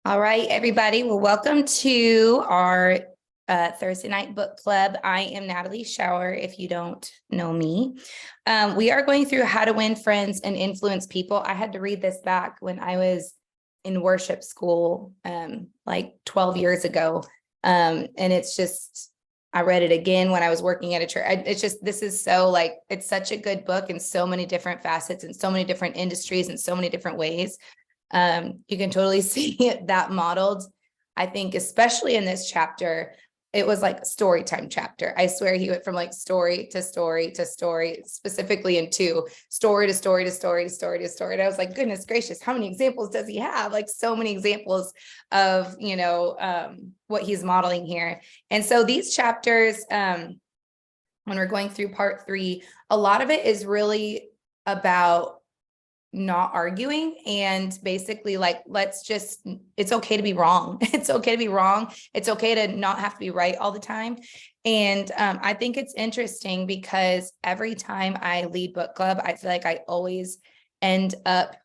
All right, everybody. Well, welcome to our Thursday night book club. I am Natalie Schauer, if you don't know me. We are going through How to Win Friends and Influence People. I had to read this back when I was in worship school like 12 years ago. And it's just, I read it again when I was working at a church. This is so like, it's such a good book in so many different facets and so many different industries and so many different ways. You can totally see it that modeled. I think, especially in this chapter, it was like a story time chapter. I swear he went from like story to story to story, specifically in two, story to story to story to story to story. And I was like, goodness gracious, how many examples does he have? Like so many examples of, what he's modeling here. And so these chapters, when we're going through part 3, a lot of it is really about not arguing and basically like, it's okay to be wrong. It's okay to be wrong. It's okay to not have to be right all the time. And I think it's interesting because every time I lead book club, I feel like I always end up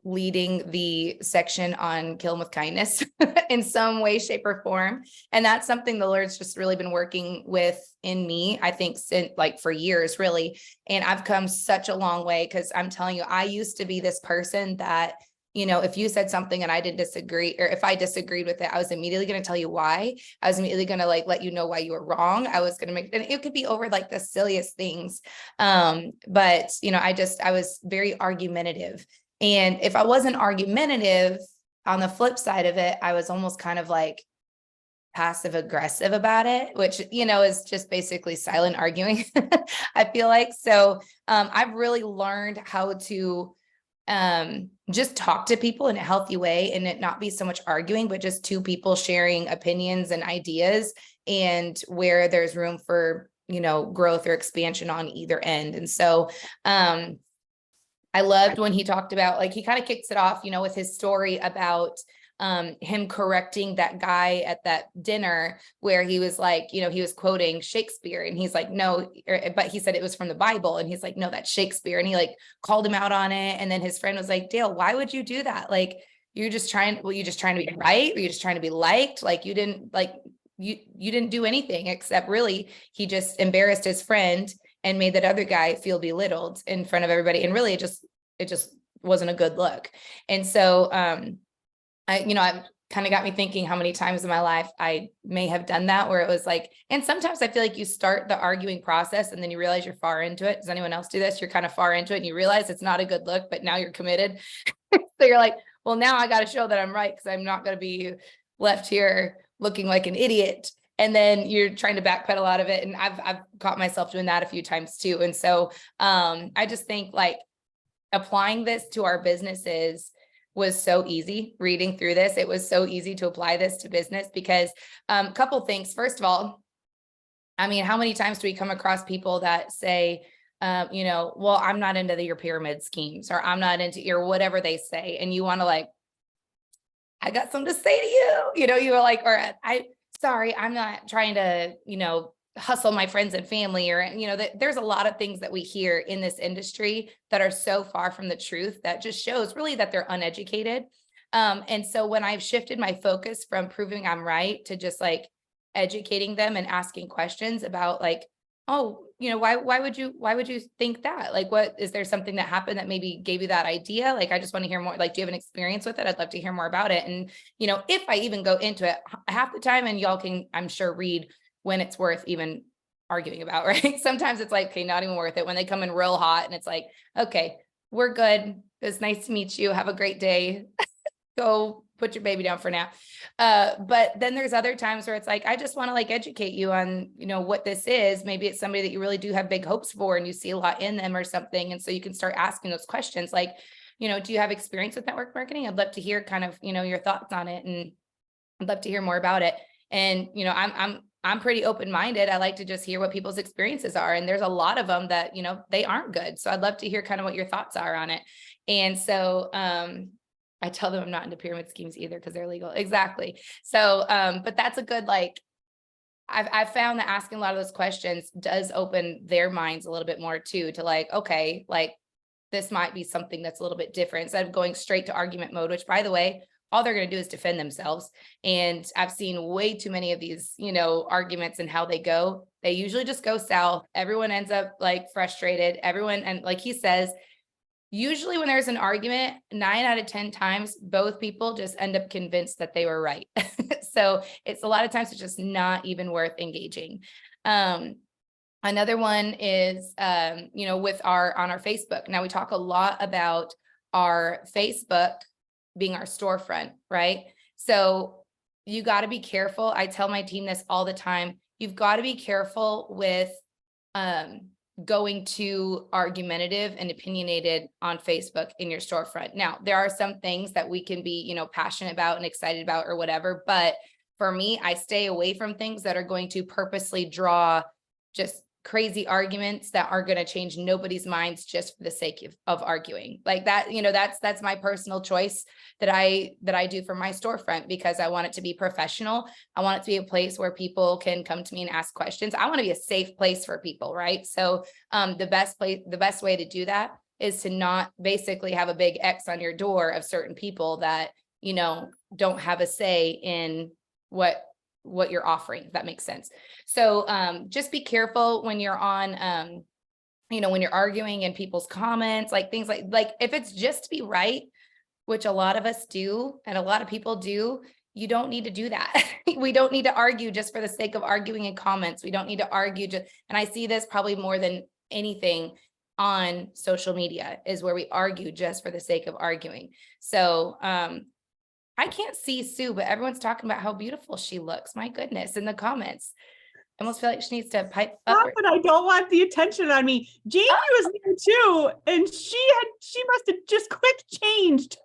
leading the section on kill 'em with kindness in some way, shape, or form. And that's something the Lord's just really been working with in me, I think, since like for years, really. And I've come such a long way because I'm telling you, I used to be this person that, if you said something and I didn't disagree, or if I disagreed with it, I was immediately going to tell you why. I was immediately going to like let you know why you were wrong. I was going to make, and it could be over like the silliest things. But I was very argumentative. And if I wasn't argumentative, on the flip side of it, I was almost kind of like passive aggressive about it, which, is just basically silent arguing, I feel like. So I've really learned how to just talk to people in a healthy way and it not be so much arguing, but just two people sharing opinions and ideas and where there's room for, growth or expansion on either end. And so I loved when he talked about, like, he kind of kicks it off, with his story about him correcting that guy at that dinner where he was like, he was quoting Shakespeare and he's like, no, but he said it was from the Bible. And he's like, no, that's Shakespeare. And he like called him out on it. And then his friend was like, Dale, why would you do that? Like, you're just trying to be right? Or you're just trying to be liked? Like you didn't do anything except really, he just embarrassed his friend and made that other guy feel belittled in front of everybody. And really it just wasn't a good look. And so, I've kind of got me thinking how many times in my life I may have done that where it was like, and sometimes I feel like you start the arguing process and then you realize you're far into it. Does anyone else do this? You're kind of far into it and you realize it's not a good look, but now you're committed. So you're like, well, now I got to show that I'm right because I'm not going to be left here looking like an idiot. And then you're trying to backpedal out of it. And I've caught myself doing that a few times too. And so I just think like applying this to our businesses was so easy. Reading through this, it was so easy to apply this to business because a couple things. First of all, I mean, how many times do we come across people that say, well, I'm not into your pyramid schemes, or I'm not into your whatever they say. And you want to like, I got something to say to you, you were like, or sorry, I'm not trying to, hustle my friends and family, or, there's a lot of things that we hear in this industry that are so far from the truth that just shows really that they're uneducated. And so when I've shifted my focus from proving I'm right to just like educating them and asking questions about like, oh, why would you think that? Like, what, is there something that happened that maybe gave you that idea? Like, I just want to hear more. Like, do you have an experience with it? I'd love to hear more about it. And, if I even go into it half the time, and y'all can, I'm sure, read when it's worth even arguing about, right? Sometimes it's like, okay, not even worth it when they come in real hot and it's like, okay, we're good. It's nice to meet you. Have a great day. Go put your baby down for now. But then there's other times where it's like, I just want to like educate you on, what this is. Maybe it's somebody that you really do have big hopes for and you see a lot in them or something. And so you can start asking those questions like, do you have experience with network marketing? I'd love to hear kind of, your thoughts on it. And I'd love to hear more about it. And, I'm pretty open-minded. I like to just hear what people's experiences are. And there's a lot of them that, they aren't good. So I'd love to hear kind of what your thoughts are on it. And so, I tell them I'm not into pyramid schemes either because they're legal. Exactly. So, but that's a good, like, I've found that asking a lot of those questions does open their minds a little bit more too, to like, okay, like this might be something that's a little bit different instead of going straight to argument mode, which by the way, all they're going to do is defend themselves. And I've seen way too many of these, arguments and how they go. They usually just go south. Everyone ends up like frustrated. Everyone, and like he says, usually when there's an argument, 9 out of 10 times, both people just end up convinced that they were right. So it's a lot of times it's just not even worth engaging. Another one is, with on our Facebook. Now we talk a lot about our Facebook being our storefront, right? So you got to be careful. I tell my team this all the time. You've got to be careful with going too argumentative and opinionated on Facebook in your storefront. Now, there are some things that we can be, passionate about and excited about or whatever. But for me, I stay away from things that are going to purposely draw just crazy arguments that are going to change nobody's minds just for the sake of arguing like that. That's my personal choice that I do for my storefront, because I want it to be professional. I want it to be a place where people can come to me and ask questions. I want to be a safe place for people, right? So the best way to do that is to not basically have a big X on your door of certain people that don't have a say in what you're offering, if that makes sense. So just be careful when you're on, when you're arguing in people's comments, like things like if it's just to be right, which a lot of us do, and a lot of people do, you don't need to do that. We don't need to argue just for the sake of arguing in comments. We don't need to argue and I see this probably more than anything on social media, is where we argue just for the sake of arguing. So, I can't see Sue, but everyone's talking about how beautiful she looks. My goodness, in the comments. I almost feel like she needs to pipe up. But I don't want the attention on me. Jamie was there too, and she must have just quick changed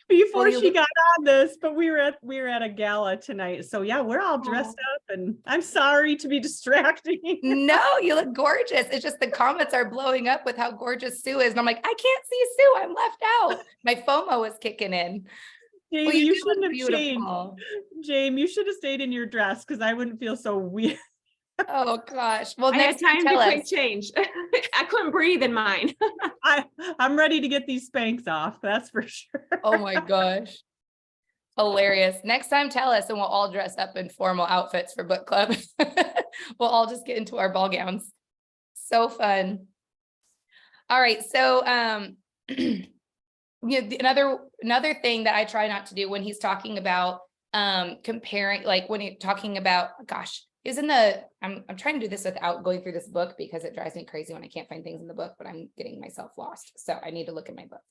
before she got on this. But we were at a gala tonight, so yeah, we're all dressed up, and I'm sorry to be distracting. No, you look gorgeous. It's just the comments are blowing up with how gorgeous Sue is, and I'm like, I can't see Sue. I'm left out. My FOMO is kicking in. Jamie, well, you shouldn't have changed. Jamie, you should have stayed in your dress, because I wouldn't feel so weird. Oh gosh. Well, I had time to quick change. I couldn't breathe in mine. I'm ready to get these Spanx off. That's for sure. Oh my gosh. Hilarious. Next time, tell us, and we'll all dress up in formal outfits for book club. We'll all just get into our ball gowns. So fun. All right. So, another thing that I try not to do when he's talking about comparing, like when he's talking about, gosh, is in the, I'm trying to do this without going through this book, because it drives me crazy when I can't find things in the book, but I'm getting myself lost. So I need to look at my book.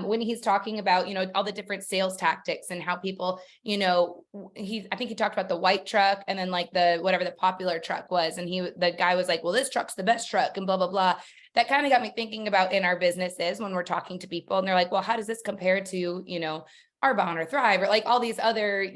When he's talking about, all the different sales tactics and how people, I think he talked about the white truck, and then like whatever the popular truck was. And the guy was like, well, this truck's the best truck and blah, blah, blah. That kind of got me thinking about in our businesses when we're talking to people, and they're like, well, how does this compare to, Arbonne or Thrive or like all these other,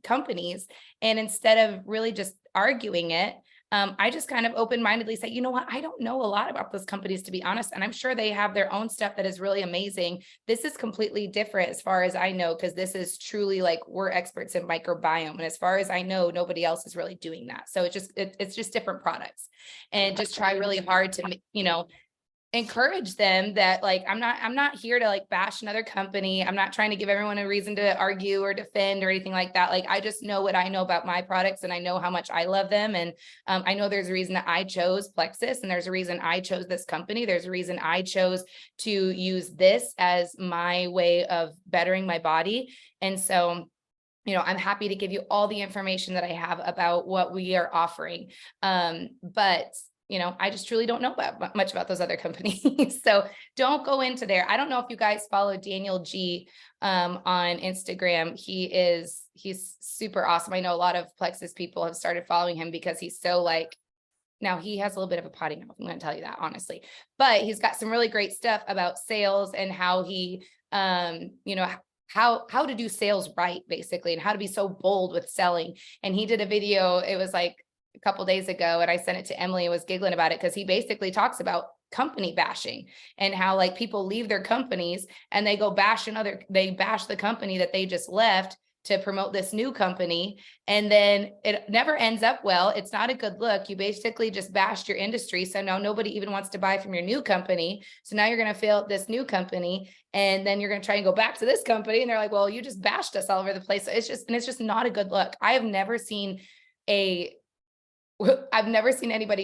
companies? And instead of really just arguing it, I just kind of open-mindedly say, you know what, I don't know a lot about those companies, to be honest. And I'm sure they have their own stuff that is really amazing. This is completely different as far as I know, because this is truly like, we're experts in microbiome. And as far as I know, nobody else is really doing that. So it's just different products, and just try really hard to, encourage them that like, I'm not here to like bash another company. I'm not trying to give everyone a reason to argue or defend or anything like that. Like, I just know what I know about my products, and I know how much I love them. And I know there's a reason that I chose Plexus, and there's a reason I chose this company. There's a reason I chose to use this as my way of bettering my body. And so, I'm happy to give you all the information that I have about what we are offering. But I just truly don't know much about those other companies. So don't go into there. I don't know if you guys follow Daniel G on Instagram. He's super awesome. I know a lot of Plexus people have started following him because he's so like, now he has a little bit of a potty mouth, I'm going to tell you that honestly, but he's got some really great stuff about sales and how he, how to do sales right, basically, and how to be so bold with selling. And he did a video, it was like a couple days ago, and I sent it to Emily and was giggling about it, because he basically talks about company bashing and how like people leave their companies and they go bash they bash the company that they just left to promote this new company. And then it never ends up well. It's not a good look. You basically just bashed your industry. So now nobody even wants to buy from your new company. So now you're going to fail at this new company. And then you're going to try and go back to this company. And they're like, well, you just bashed us all over the place. So it's just not a good look. I've never seen anybody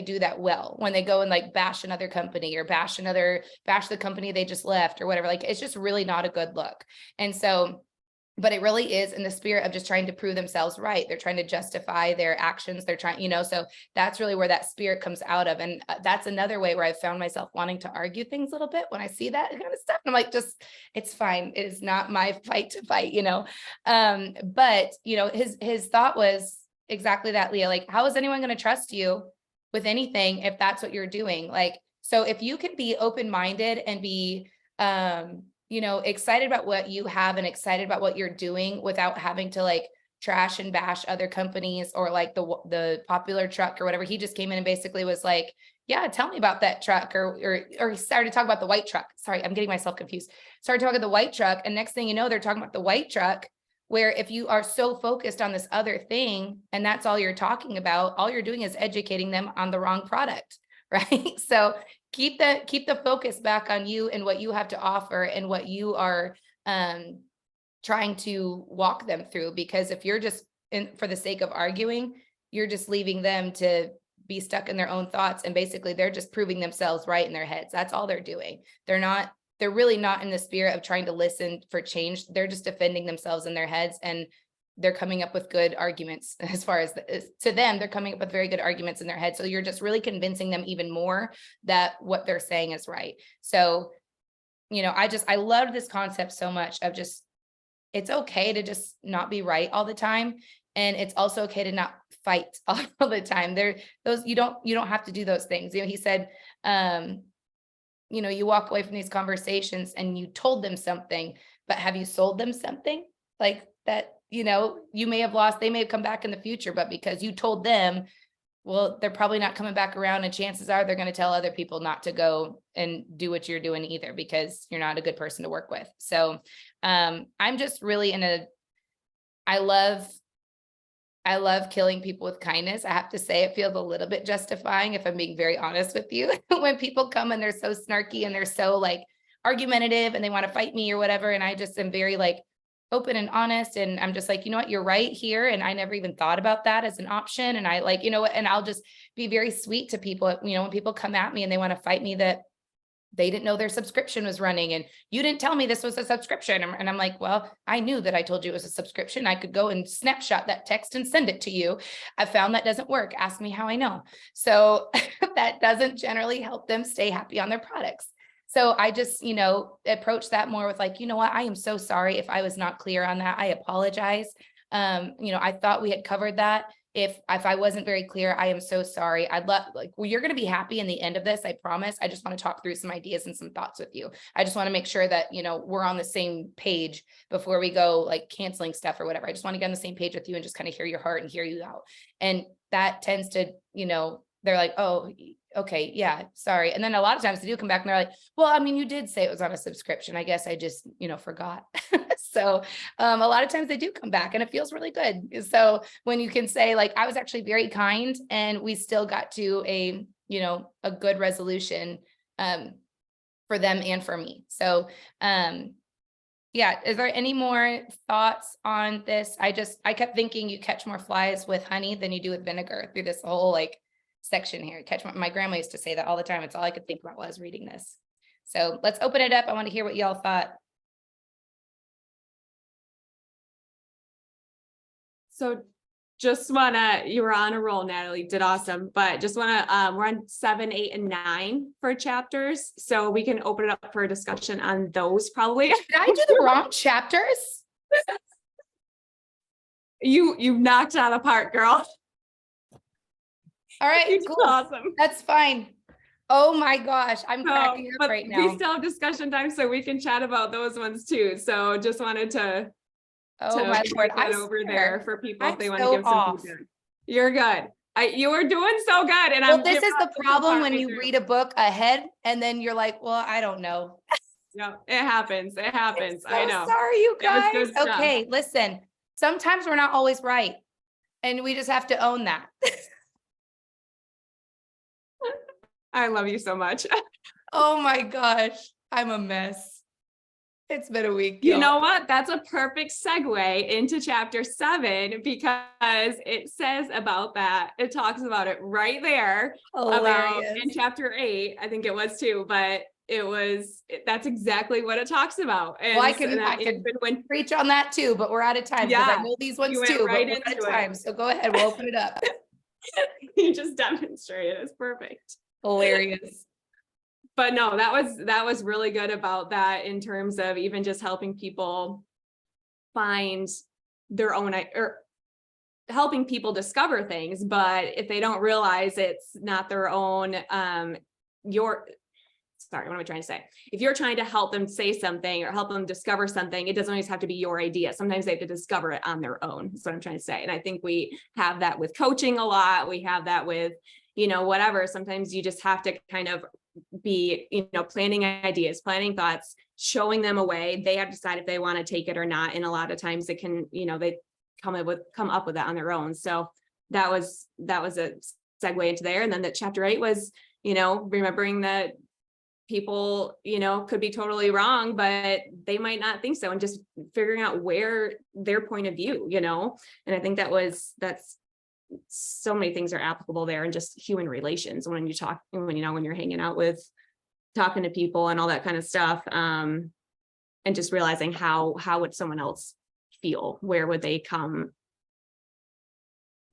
do that well when they go and like bash another company or bash the company they just left or whatever. Like, it's just really not a good look. And so, but it really is in the spirit of just trying to prove themselves right. They're trying to justify their actions. They're trying, so that's really where that spirit comes out of. And that's another way where I found myself wanting to argue things a little bit when I see that kind of stuff. And I'm like, it's fine. It is not my fight to fight, but his thought was exactly that, Leah. Like, how is anyone going to trust you with anything if that's what you're doing? Like, so if you can be open-minded and be, excited about what you have and excited about what you're doing without having to like trash and bash other companies or like the popular truck or whatever. He just came in and basically was like, yeah, tell me about that truck, or he started to talk about the white truck. Sorry, I'm getting myself confused. Started talking about the white truck. And next thing you know, they're talking about the white truck, where if you are so focused on this other thing and that's all you're talking about, all you're doing is educating them on the wrong product, right? So keep the focus back on you and what you have to offer and what you are trying to walk them through. Because if you're just for the sake of arguing, you're just leaving them to be stuck in their own thoughts. And basically they're just proving themselves right in their heads. That's all they're doing. They're really not in the spirit of trying to listen for change. They're just defending themselves in their heads, and they're coming up with good arguments as far as to them, they're coming up with very good arguments in their head. So you're just really convincing them even more that what they're saying is right. So, I love this concept so much of just, it's okay to just not be right all the time. And it's also okay to not fight all the time. You don't have to do those things. He said, you walk away from these conversations and you told them something, but have you sold them something like that? You may have lost, they may have come back in the future, but because you told them, well, they're probably not coming back around, and chances are they're going to tell other people not to go and do what you're doing either, because you're not a good person to work with. So I'm just really I love killing people with kindness. I have to say, it feels a little bit justifying, if I'm being very honest with you, when people come and they're so snarky and they're so like argumentative and they want to fight me or whatever. And I just am very like open and honest. And I'm just like, you know what, you're right here. And I never even thought about that as an option. And I like, and I'll just be very sweet to people, when people come at me and they want to fight me that they didn't know their subscription was running and you didn't tell me this was a subscription. And I'm like, well, I knew that I told you it was a subscription. I could go and snapshot that text and send it to you. I found that doesn't work. Ask me how I know. So that doesn't generally help them stay happy on their products. So I just, approach that more with like, you know what, I am so sorry if I was not clear on that. I apologize. I thought we had covered that. If I wasn't very clear, I am so sorry. I'd love, you're going to be happy in the end of this. I promise. I just want to talk through some ideas and some thoughts with you. I just want to make sure that, we're on the same page before we go like canceling stuff or whatever. I just want to get on the same page with you and just kind of hear your heart and hear you out. And that tends to, they're like, oh, okay, yeah, sorry. And then a lot of times they do come back and they're like, well, I mean, you did say it was on a subscription. I guess I just, forgot. So a lot of times they do come back and it feels really good. So when you can say like, I was actually very kind and we still got to a good resolution for them and for me. So yeah, is there any more thoughts on this? I kept thinking you catch more flies with honey than you do with vinegar through this whole section here. My grandma used to say that all the time. It's all I could think about while I was reading this. So let's open it up. I want to hear what y'all thought. So just you were on a roll, Natalie, did awesome, but just we're on 7, 8, and 9 for chapters. So we can open it up for a discussion on those probably. Did I do the wrong chapters? You knocked it out of the park, girl. All right, cool. Awesome. That's fine. Oh my gosh, I'm cracking up right now. We still have discussion time, so we can chat about those ones too. So just wanted to my Lord, I'm over there for people if they want to give some feedback. You're good. You were doing so good. And this is the problem when you read a book ahead and then you're like, well, I don't know. No, it happens. It happens. So I know. Sorry, you guys. Okay, listen. Sometimes we're not always right. And we just have to own that. I love you so much. Oh my gosh, I'm a mess. It's been a week. You y'all. know what? That's a perfect segue into chapter 7 because it says about that. It talks about it right there about in Hilarious. chapter 8, I think it was too, but that's exactly what it talks about. And, Well, I can even when preach on that too, but we're out of time because I Yeah, know these ones you went too, right but we're out into of it. time. So go ahead, we'll open it up. you just demonstrated, it's perfect. Hilarious. But no, that was really good about that in terms of even just helping people find their own, or helping people discover things. But if they don't realize it's not their own, sorry, what am I trying to say? If you're trying to help them say something or help them discover something, it doesn't always have to be your idea. Sometimes they have to discover it on their own. That's what I'm trying to say. And I think we have that with coaching a lot. We have that with, whatever. Sometimes you just have to kind of be, planning ideas, planning thoughts, showing them a way. They have to decide if they want to take it or not. And a lot of times it can, they come up with that on their own. So that was a segue into there. And then that chapter 8 was, remembering that people, could be totally wrong, but they might not think so. And just figuring out where their point of view, and I think that's so many things are applicable there, and just human relations when you're hanging out with, talking to people and all that kind of stuff. And just realizing how would someone else feel? Where would they come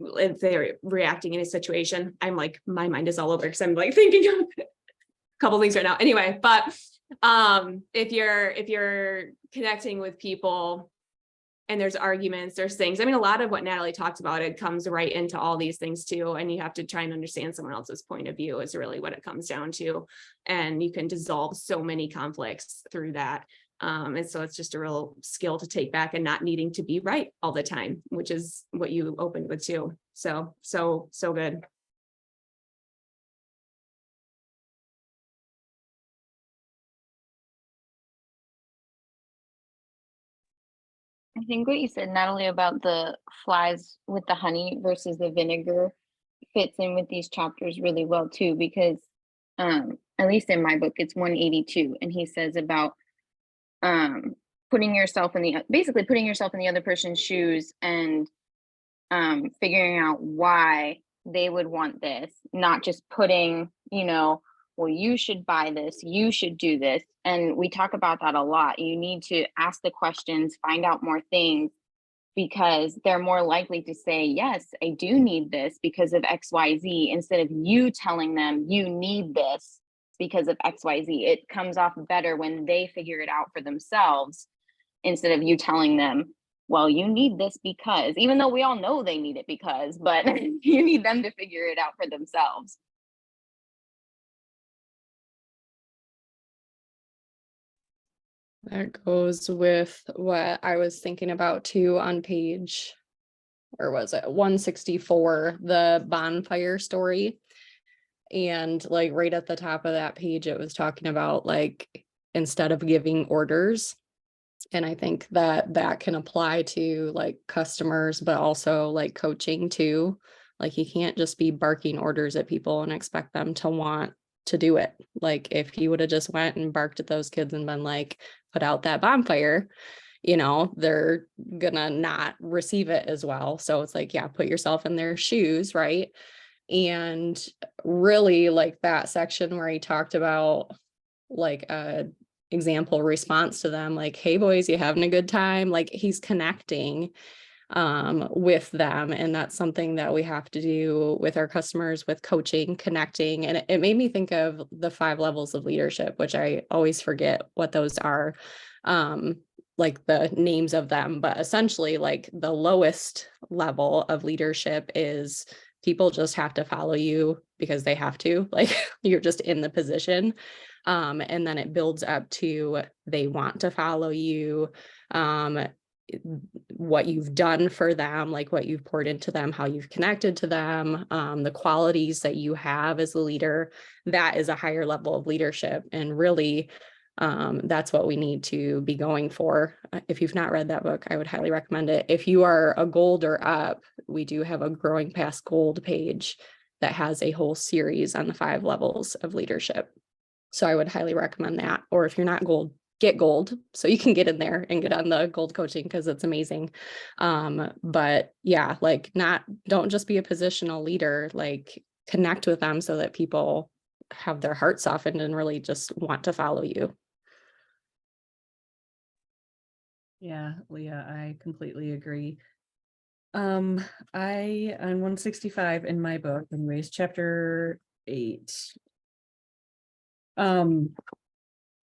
if they're reacting in a situation? I'm like, my mind is all over because I'm like thinking of a couple things right now. Anyway, but if you're connecting with people and there's arguments, there's things. I mean, a lot of what Natalie talked about, it comes right into all these things too. And you have to try and understand someone else's point of view is really what it comes down to. And you can dissolve so many conflicts through that. And so it's just a real skill to take back and not needing to be right all the time, which is what you opened with too. So good. I think what you said, Natalie, about the flies with the honey versus the vinegar fits in with these chapters really well too, because at least in my book, it's 182, and he says about putting yourself in the other person's shoes and figuring out why they would want this, not just putting, well, you should buy this, you should do this. And we talk about that a lot. You need to ask the questions, find out more things, because they're more likely to say, yes, I do need this because of XYZ, instead of you telling them you need this because of XYZ. It comes off better when they figure it out for themselves instead of you telling them, well, you need this because, even though we all know they need it because, but you need them to figure it out for themselves. That goes with what I was thinking about too on page, or was it 164, the bonfire story. And like right at the top of that page, it was talking about like, instead of giving orders. And I think that can apply to like customers, but also like coaching too. Like you can't just be barking orders at people and expect them to want to do it. Like if he would have just went and barked at those kids and been like, put out that bonfire, they're gonna not receive it as well. So it's like, yeah, put yourself in their shoes, right? And really like that section where he talked about like a example response to them, like, hey boys, you having a good time? Like he's connecting with them. And that's something that we have to do with our customers, with coaching, connecting. And it made me think of the 5 levels of leadership, which I always forget what those are, like the names of them, but essentially like the lowest level of leadership is people just have to follow you because they have to, like you're just in the position. And then it builds up to they want to follow you, what you've done for them, like what you've poured into them, how you've connected to them, the qualities that you have as a leader. That is a higher level of leadership. And really, That's what we need to be going for. If you've not read that book, I would highly recommend it. If you are a gold or up, we do have a growing past gold page that has a whole series on the 5 levels of leadership. So I would highly recommend that. Or if you're not gold, get gold so you can get in there and get on the gold coaching because it's amazing. But yeah, like don't just be a positional leader, like connect with them so that people have their heart softened and really just want to follow you. Yeah, Leah, I completely agree. On 165 in my book, anyways, chapter 8.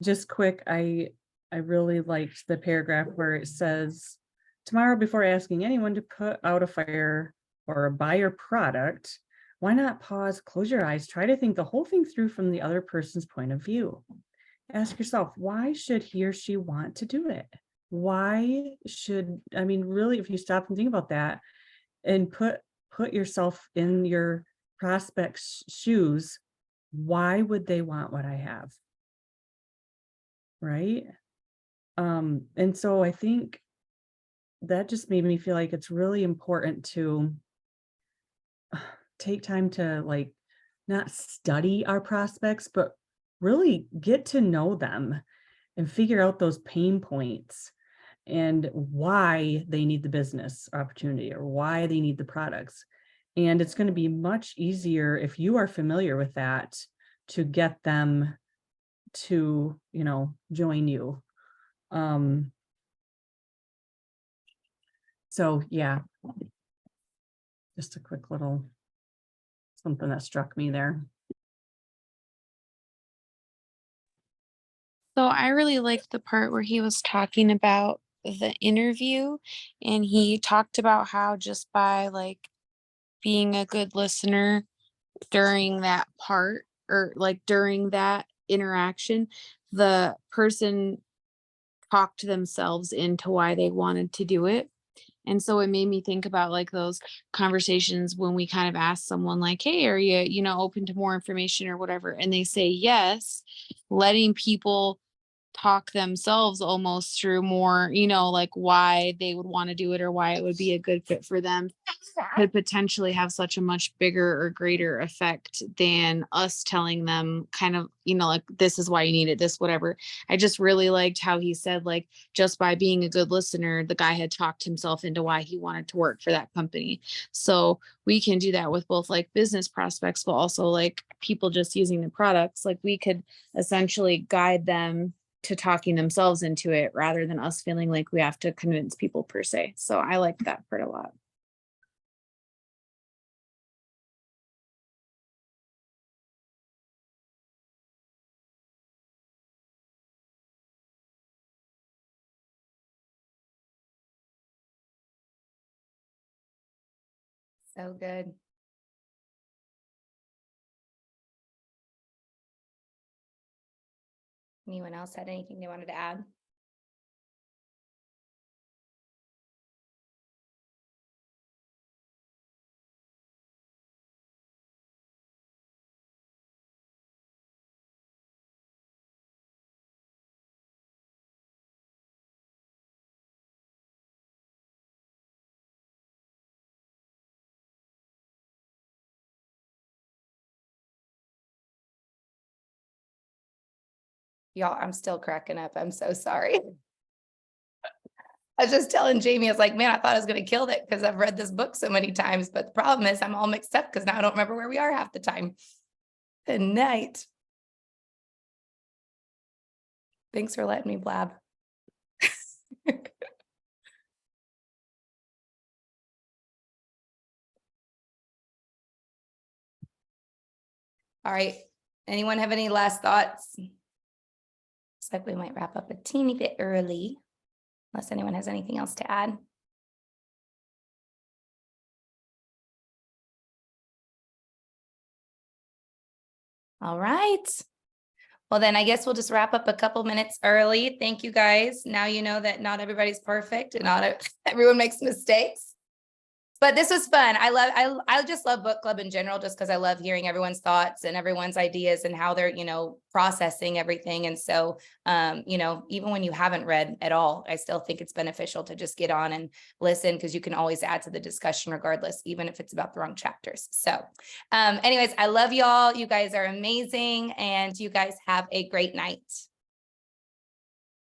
Just quick, I really liked the paragraph where it says, tomorrow, before asking anyone to put out a fire or buy your product, why not pause, close your eyes, try to think the whole thing through from the other person's point of view. Ask yourself, why should he or she want to do it? Why should, I mean, really, if you stop and think about that and put yourself in your prospect's shoes, why would they want what I have? Right? And so I think that just made me feel like it's really important to take time to like not study our prospects, but really get to know them and figure out those pain points and why they need the business opportunity or why they need the products. And it's going to be much easier if you are familiar with that to get them to, join you. So yeah, just a quick little something that struck me there. So I really liked the part where he was talking about the interview, and he talked about how just by like being a good listener during that part or like during that interaction, the person talked themselves into why they wanted to do it. And so it made me think about like those conversations when we kind of ask someone like, hey, are you, open to more information or whatever? And they say yes, letting people talk themselves almost through more, like why they would want to do it or why it would be a good fit for them could potentially have such a much bigger or greater effect than us telling them kind of, like, this is why you need it, this, whatever. I just really liked how he said, like, just by being a good listener, the guy had talked himself into why he wanted to work for that company. So we can do that with both like business prospects, but also like people just using the products. Like we could essentially guide them to talking themselves into it rather than us feeling like we have to convince people per se. So I like that part a lot. So good. Anyone else had anything they wanted to add? Y'all, I'm still cracking up. I'm so sorry. I was just telling Jamie, I was like, man, I thought I was going to kill it because I've read this book so many times. But the problem is I'm all mixed up because now I don't remember where we are half the time. Good night. Thanks for letting me blab. All right. Anyone have any last thoughts? Looks like we might wrap up a teeny bit early, unless anyone has anything else to add. All right. Well, then I guess we'll just wrap up a couple minutes early. Thank you guys. Now you know that not everybody's perfect and not everyone makes mistakes. But this was fun. I just love book club in general, just because I love hearing everyone's thoughts and everyone's ideas and how they're, processing everything. And so, even when you haven't read at all, I still think it's beneficial to just get on and listen, because you can always add to the discussion regardless, even if it's about the wrong chapters. So, anyways, I love y'all. You guys are amazing, and you guys have a great night.